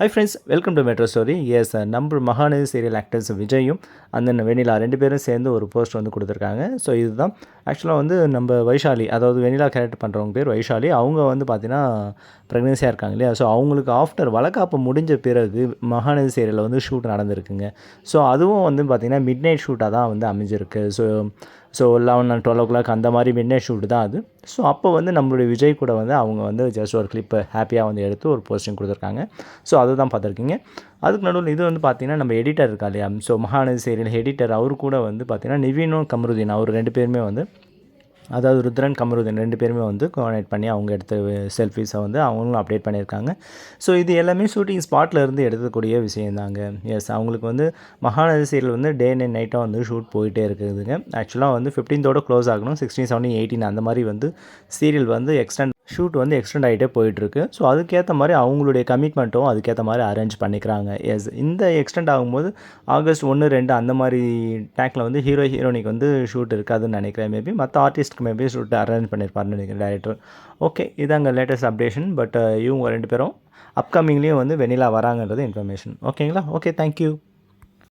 High friends, welcome to metro story. Yes, நம்ம Mahanadi serial actors விஜயும் அந்த வெண்ணிலா 2 பேரும் சேர்ந்து ஒரு போஸ்ட் வந்து கொடுத்துருக்காங்க. ஸோ இதுதான் ஆக்சுவலாக வந்து நம்ம வைஷாலி, அதாவது வெண்ணிலா கேரக்டர் பண்ணுறவங்க பேர் வைஷாலி. அவங்க வந்து பார்த்தீங்கன்னா ப்ரெக்னென்சியாக இருக்காங்க இல்லையா. ஸோ அவங்களுக்கு ஆஃப்டர் வளகாப்பு முடிஞ்ச பிறகு மகாநதி சீரியலில் வந்து ஷூட் நடந்திருக்குங்க. ஸோ அதுவும் வந்து பார்த்திங்கன்னா மிட் நைட் ஷூட்டாக தான் வந்து அமைஞ்சிருக்கு. ஸோ 11 and 12 o'clock அந்த மாதிரி மிட் நைட் ஷூட் தான் அது. ஸோ அப்போ வந்து நம்மளுடைய விஜய் கூட வந்து அவங்க வந்து ஜஸ்ட் ஒரு கிளிப்பை ஹாப்பியாக வந்து எடுத்து ஒரு போஸ்டிங் கொடுத்துருக்காங்க. ஸோ அதுதான் பார்த்துருக்கீங்க. அதுக்கு நடுவில் இது வந்து பார்த்திங்கன்னா நம்ம எடிட்டர் இருக்கா இல்லையா, ஸோ மகாநதி சீரியல் எடிட்டர் அவர் கூட வந்து பார்த்திங்கன்னா நிவினும் கமருதீன் அவர் 2 பேருமே வந்து, அதாவது ருத்ரன் கமருதீன் 2 பேருமே வந்து கோஆர்டினேட் பண்ணி அவங்க எடுத்த செல்ஃபீஸை வந்து அவங்களும் அப்டேட் பண்ணியிருக்காங்க. ஸோ இது எல்லாமே ஷூட்டிங் ஸ்பாட்டில் இருந்து எடுக்கக்கூடிய விஷயந்தாங்க. எஸ், அவங்களுக்கு வந்து மகாநதி சீரியல் வந்து டே அண்ட் நைட்டாக வந்து ஷூட் போயிட்டே இருக்குதுங்க. ஆக்சுவலாக வந்து 15th க்ளோஸ் ஆகணும். 16, 17, 18 அந்த மாதிரி வந்து சீரியல் வந்து ஷூட் வந்து எக்ஸ்டெண்ட் ஆகிட்டே போயிட்டுருக்கு. ஸோ அதுக்கேற்ற மாதிரி அவங்களுடைய கமிட்மெண்ட்டும் அதுக்கேற்ற மாதிரி அரேஞ்ச் பண்ணிக்கிறாங்க. எஸ், இந்த எக்ஸ்டெண்ட் ஆகும்போது ஆகஸ்ட் 1, 2 அந்த மாதிரி டேக்கில் வந்து ஹீரோயினிக்கு வந்து ஷூட் இருக்காதுன்னு நினைக்கிறேன். மேபி மற்ற ஆர்டிஸ்ட்க்கு மேபி ஷூட் அரேஞ்ச் பண்ணியிருப்பாருன்னு நினைக்கிறேன் டேரக்டர். ஓகே, இதாங்க லேட்டஸ்ட் அப்டேஷன். பட் இவங்க 2 பேரும் அப்கமிங்லேயும் வந்து வெண்ணிலா வராங்கன்றது இன்ஃபர்மேஷன். ஓகேங்களா? Okay, thank you.